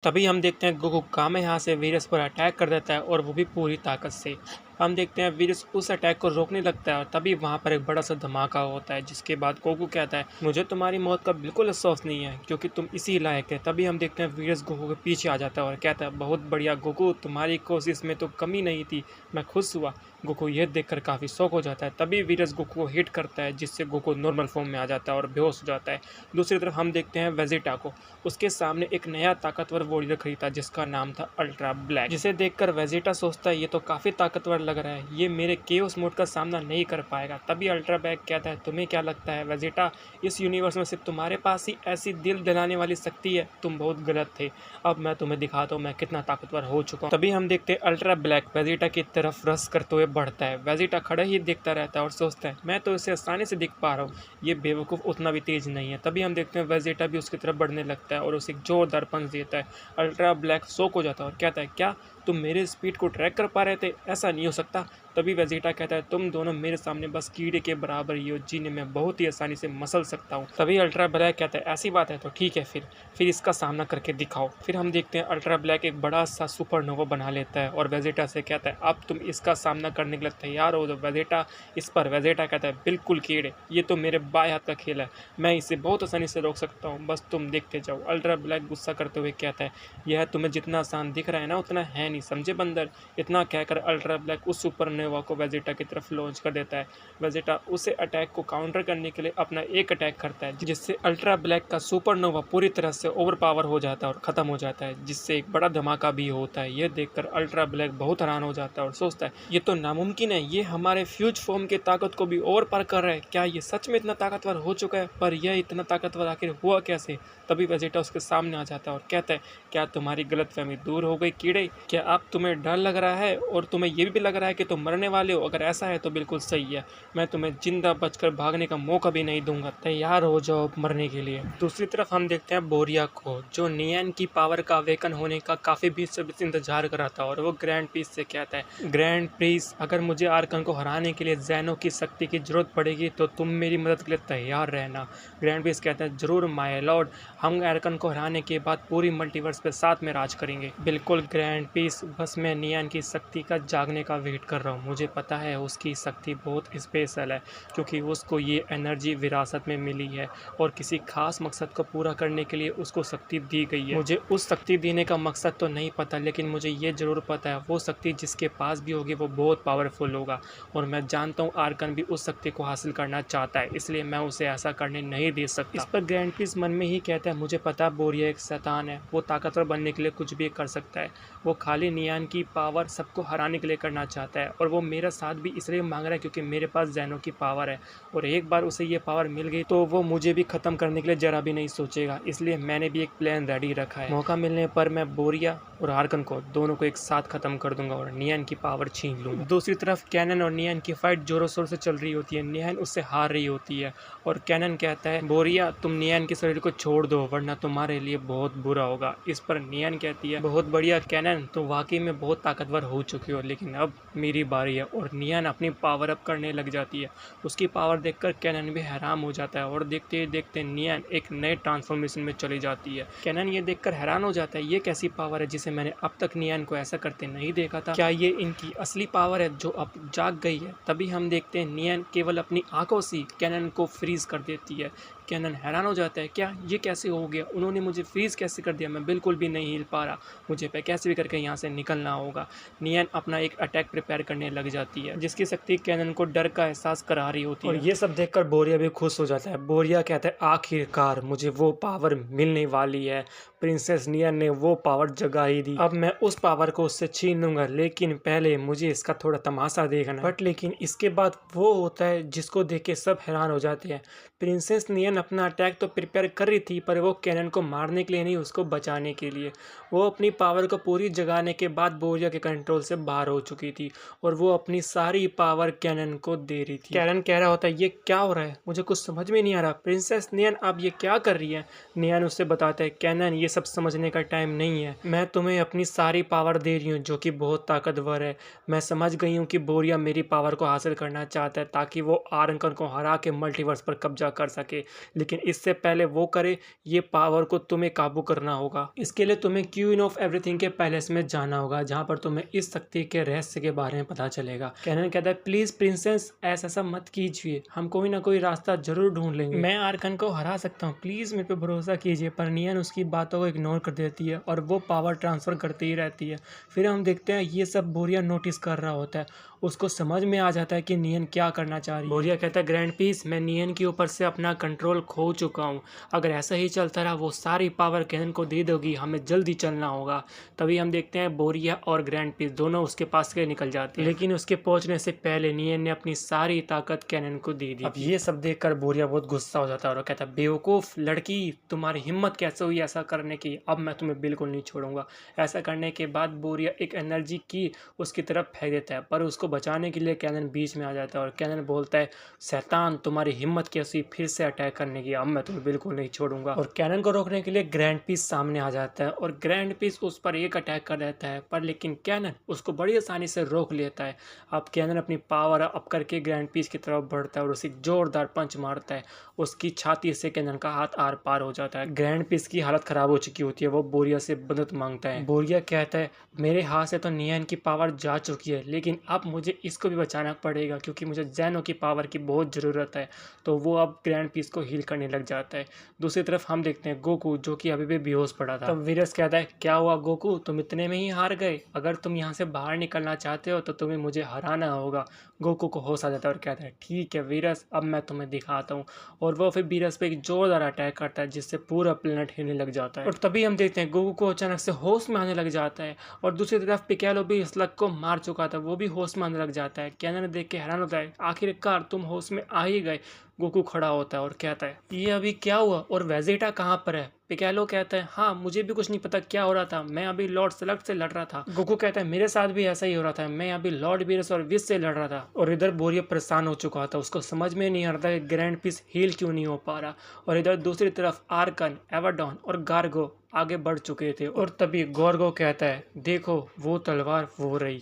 तभी हम देखते हैं गोकू कामेहा से वीरस पर अटैक कर देता है और वो भी पूरी ताकत से। हम देखते हैं वीरस उस अटैक को रोकने लगता है और तभी वहाँ पर एक बड़ा सा धमाका होता है, जिसके बाद गोकू कहता है मुझे तुम्हारी मौत का बिल्कुल अफसोस नहीं है क्योंकि तुम इसी लायक है। तभी हम देखते हैं वीरस गोकू के पीछे आ जाता है और कहता है बहुत बढ़िया गोकू, तुम्हारी कोशिश में तो कमी नहीं थी, मैं खुश हुआ। गोकू यह देखकर काफ़ी शौक हो जाता है। तभी वीरस गोकू को हिट करता है जिससे गोकू नॉर्मल फॉर्म में आ जाता है और बेहोश हो जाता है। दूसरी तरफ हम देखते हैं वेजिटा को। उसके सामने एक नया ताकतवर वॉरियर खरीदा जिसका नाम था अल्ट्रा ब्लैक, जिसे देखकर वेजिटा सोचता है ये तो काफ़ी ताकतवर लग रहा है, ये मेरे केओस मोड का सामना नहीं कर पाएगा। तभी अल्ट्रा ब्लैक कहता है तुम्हें क्या लगता है वेजिटा, इस यूनिवर्स में सिर्फ तुम्हारे पास ही ऐसी दिल दिलाने वाली शक्ति है, तुम बहुत गलत थे, अब मैं तुम्हें दिखाता हूँ मैं कितना ताकतवर हो चुका हूँ। तभी हम देखते हैं अल्ट्रा ब्लैक वेजिटा की तरफ रस करते हुए बढ़ता है। वेजिटा खड़ा ही देखता रहता है और सोचता है मैं तो इसे आसानी से दिख पा रहा हूँ, ये बेवकूफ़ उतना भी तेज नहीं है। तभी हम देखते हैं वेजिटा भी उसकी तरफ बढ़ने लगता है और उसे एक जोरदार पंच देता है। अल्ट्रा ब्लैक शॉक हो जाता है और कहता है क्या तुम मेरे स्पीड को ट्रैक कर पा रहे थे, ऐसा नहीं हो सकता। तभी वेजिटा कहता है तुम दोनों मेरे सामने बस कीड़े के बराबर ही हो जिन्हें मैं बहुत ही आसानी से मसल सकता हूँ। तभी अल्ट्रा ब्लैक कहता है ऐसी बात है तो ठीक है, फिर इसका सामना करके दिखाओ। फिर हम देखते हैं अल्ट्रा ब्लैक एक बड़ा सा सुपरनोवा बना लेता है और वेजिटा से कहता है अब तुम इसका सामना करने के लिए तैयार हो तो वेजिटा। इस पर वेजिटा कहता है बिल्कुल कीड़े, ये तो मेरे बाएं हाथ का खेल है, मैं इसे बहुत आसानी से रोक सकता हूँ, बस तुम देखते जाओ। अल्ट्रा ब्लैक गुस्सा करते हुए कहता है यह तुम्हें जितना आसान दिख रहा है ना उतना है नहीं, समझे बंदर। इतना कहकर अल्ट्रा ब्लैक उस सुपरनोवा को वेजिटा की तरफ लॉन्च कर देता है। वेजिटा उसे अटैक को काउंटर करने के लिए अपना एक अटैक करता है जिससे अल्ट्रा ब्लैक का सुपरनोवा पूरी तरह से ओवरपावर हो जाता है और खत्म हो जाता है, जिससे एक बड़ा धमाका भी होता है। यह देखकर अल्ट्रा ब्लैक बहुत हैरान हो जाता है और सोचता है ये तो नामुमकिन है, ये हमारे फ्यूज फॉर्म की ताकत को भी ओवर पार कर रहा है, क्या ये सच में इतना ताकतवर हो चुका है, पर यह इतना ताकतवर आखिर हुआ कैसे। तभी वेजिटा उसके सामने आ जाता है और कहता है क्या तुम्हारी गलतफहमी दूर हो गई कीड़े, क्या अब तुम्हें डर लग रहा है और तुम्हें यह भी लग रहा है कि तुम मरने वाले हो, अगर ऐसा है तो बिल्कुल सही है, मैं तुम्हें जिंदा बचकर भागने का मौका भी नहीं दूंगा, तैयार हो जाओ मरने के लिए। दूसरी तरफ हम देखते हैं बोरिया को जो नियन की पावर का अवेकन होने का काफी बीच से इंतजार कर रहा था और वो ग्रैंड पीस से कहता है ग्रैंड प्रीस अगर मुझे आर्कन को हराने के लिए ज़ैनो की शक्ति की जरूरत पड़ेगी तो तुम मेरी मदद के लिए तैयार रहना। ग्रैंड पीस कहता है जरूर माय लॉर्ड, हम आर्कन को हराने के बाद पूरी मल्टीवर्स पे साथ में राज करेंगे। बिल्कुल ग्रैंड पीस, बस मैं नियन की शक्ति का जागने का वेट कर रहा हूँ, मुझे पता है उसकी शक्ति बहुत स्पेशल है क्योंकि उसको ये एनर्जी विरासत में मिली है और किसी खास मकसद को पूरा करने के लिए उसको शक्ति दी गई है। मुझे उस शक्ति देने का मकसद तो नहीं पता, लेकिन मुझे ये जरूर पता है वो शक्ति जिसके पास भी होगी वो बहुत पावरफुल होगा और मैं जानता हूँ आर्कन भी उस शक्ति को हासिल करना चाहता है, इसलिए मैं उसे ऐसा करने नहीं दे सकता। इस पर ग्रैंड पीस मन में ही कहता है मुझे पता बोरिया एक शैतान है, वो ताकतवर बनने के लिए कुछ भी कर सकता है, वो खाली नियन की पावर सबको हराने के लिए करना चाहता है और वो मेरा साथ भी इसलिए मांग रहा है क्योंकि मेरे पास ज़ैनो की पावर है और एक बार उसे ये पावर मिल गई तो वो मुझे भी ख़त्म करने के लिए जरा भी नहीं सोचेगा, इसलिए मैंने भी एक प्लान रेडी रखा है। मौका मिलने पर मैं बोरिया और आर्कन को दोनों को एक साथ खत्म कर दूंगा और नियन की पावर छीन लूंगा। दूसरी तरफ कैनन और नियन की फाइट जोरों शोर से चल रही होती है, नियन उससे हार रही होती है और कैनन कहता है बोरिया तुम नियन के शरीर को छोड़ दो वरना तुम्हारे लिए बहुत बुरा होगा। इस पर नियन कहती है बहुत बढ़िया कैनन, तो वाकई में बहुत ताकतवर हो चुकी हो, लेकिन अब मेरी बारी है और नियन अपनी पावर अप करने लग जाती है। उसकी पावर देखकर कैनन भी हैरान हो जाता है और देखते ही देखते नियन एक नए ट्रांसफॉर्मेशन में चली जाती है। कैनन ये देखकर हैरान हो जाता है ये कैसी पावर है जिसे मैंने अब तक नियन को ऐसा करते नहीं देखा था, क्या ये इनकी असली पावर है जो अब जाग गई है। तभी हम देखते हैं नियन केवल अपनी आंखों से कैनन को फ्रीज कर देती है। कैनन हैरान हो जाता है क्या ये कैसे हो गया, उन्होंने मुझे फ्रीज कैसे कर दिया, मैं बिल्कुल भी नहीं हिल पा रहा, मुझे पे कैसे भी करके यहाँ से निकलना होगा। नियन अपना एक अटैक प्रिपेयर करने लग जाती है जिसकी शक्ति कैनन को डर का एहसास करा रही होती है और ये सब देखकर बोरिया भी खुश हो जाता है। बोरिया कहता है आखिरकार मुझे वो पावर मिलने वाली है, प्रिंसेस नियन ने वो पावर जगा ही दी, अब मैं उस पावर को उससे छीन लूंगा, लेकिन पहले मुझे इसका थोड़ा तमाशा देखना। बट लेकिन इसके बाद वो होता है जिसको देख के सब हैरान हो जाते हैं। प्रिंसेस नियन अपना अटैक तो प्रिपेयर कर रही थी पर वो कैनन को मारने के लिए नहीं, उसको बचाने के लिए। वो अपनी पावर को पूरी जगाने के बाद बोरिया के कंट्रोल से बाहर हो चुकी थी और वो अपनी सारी पावर कैनन को दे रही थी। कैनन कह रहा होता है ये क्या हो रहा है, मुझे कुछ समझ में नहीं आ रहा, प्रिंसेस नियन आप ये क्या कर रही है। नियन उससे बताता है कैनन ये सब समझने का टाइम नहीं है, मैं तुम्हें अपनी सारी पावर दे रही हूँ जो कि बहुत ताकतवर है। मैं समझ गई हूँ कि बोरिया मेरी पावर को हासिल करना चाहता है ताकि वो आर्कन को हरा के मल्टीवर्स पर कब्जा कर सके, लेकिन इससे पहले वो करे ये पावर को तुम्हें काबू करना होगा। इसके लिए तुम्हें क्वीन ऑफ एवरीथिंग के पैलेस में जाना होगा, जहाँ पर तुम्हें इस शक्ति के रहस्य के बारे में पता चलेगा। कैनन कहता है प्लीज प्रिंसेस ऐसा मत कीजिए, हम कोई ना कोई रास्ता जरूर ढूंढ लेंगे, मैं आर्कन को हरा सकता हूँ, प्लीज मेरे पे भरोसा कीजिए। पर नियन उसकी बातों को इग्नोर कर देती है और वो पावर ट्रांसफर करती ही रहती है। फिर हम देखते हैं ये सब बोरिया नोटिस कर रहा होता है, उसको समझ में आ जाता है कि नियन क्या करना चाह रही है। बोरिया कहता है ग्रैंड पीस मैं नियन के ऊपर से अपना कंट्रोल खो चुका हूँ, अगर ऐसा ही चलता रहा वो सारी पावर कैनन को दे दोगी, हमें जल्दी चलना होगा। तभी हम देखते हैं बोरिया और ग्रैंड पीस दोनों उसके पास के निकल जाते हैं, लेकिन उसके पहुंचने से पहले नियन ने अपनी सारी ताकत कैनन को दे दी। अब ये सब देखकर बोरिया बहुत गुस्सा हो जाता है और कहता है बेवकूफ लड़की, तुम्हारी हिम्मत कैसे हुई ऐसा करने की, अब मैं तुम्हें बिल्कुल नहीं छोड़ूंगा। ऐसा करने के बाद बोरिया एक एनर्जी की उसकी तरफ फेंक देता है, पर उसको बचाने के लिए कैनन बीच में आ जाता है और कैनन बोलता है शैतान तुम्हारी हिम्मत कैसी फिर से अटैक करने की, अब मैं तुम्हें बिल्कुल नहीं छोड़ूंगा। और कैनन को रोकने के लिए ग्रैंड पीस सामने आ जाता है और ग्रैंड पीस उस पर एक अटैक कर देता है, पर लेकिन कैनन उसको बड़ी आसानी से रोक लेता है। अब कैनन अपनी पावर अप करके ग्रैंड पीस की तरफ बढ़ता है और उसे जोरदार पंच मारता है, उसकी छाती से कैनन का हाथ आर पार हो जाता है। ग्रैंड पीस की हालत खराब हो चुकी होती है, वो बोरिया से मदद मांगता है। बोरिया कहता है मेरे हाथ से तो नियन की पावर जा चुकी है, लेकिन अब मुझे इसको भी बचाना पड़ेगा क्योंकि मुझे जैनो की पावर की बहुत ज़रूरत है। तो वो अब ग्रैंड पीस को हील करने लग जाता है। दूसरी तरफ हम देखते हैं गोकू जो कि अभी भी बेहोश पड़ा था। तब वीरस कहता है क्या हुआ गोकू, तुम इतने में ही हार गए, अगर तुम यहाँ से बाहर निकलना चाहते हो तो तुम्हें मुझे हराना होगा। गोकू को होश आ जाता है और कहता है ठीक है वीरस, अब मैं तुम्हें दिखाता हूँ। और वो फिर वीरस पे एक जोरदार अटैक करता है जिससे पूरा प्लेनेट हिलने लग जाता है। और तभी हम देखते हैं गोकू को अचानक से होश में आने लग जाता है और दूसरी तरफ पिकेलो भी स्लग को मार चुका था, वो भी होश में आने लग जाता है। कैनन देख के हैरान होता है आखिरकार तुम होश में आ ही गए। गोकू खड़ा होता है और कहता है ये अभी क्या हुआ और वेजिटा कहाँ पर है। पिकेलो कहता है हाँ मुझे भी कुछ नहीं पता क्या हो रहा था, मैं अभी लॉर्ड स्लग से लड़ रहा था। गोकू कहता है मेरे साथ भी ऐसा ही हो रहा था, मैं अभी लॉर्ड वीरस और विस से लड़ रहा था। और इधर बोरिया परेशान हो चुका था, उसको समझ में नहीं आ रहा था कि ग्रैंड पीस हील क्यों नहीं हो पा रहा। और इधर दूसरी तरफ आर्कन, एवाडॉन और गार्गो आगे बढ़ चुके थे। और तभी गोर्गो कहता है देखो वो तलवार वो रही।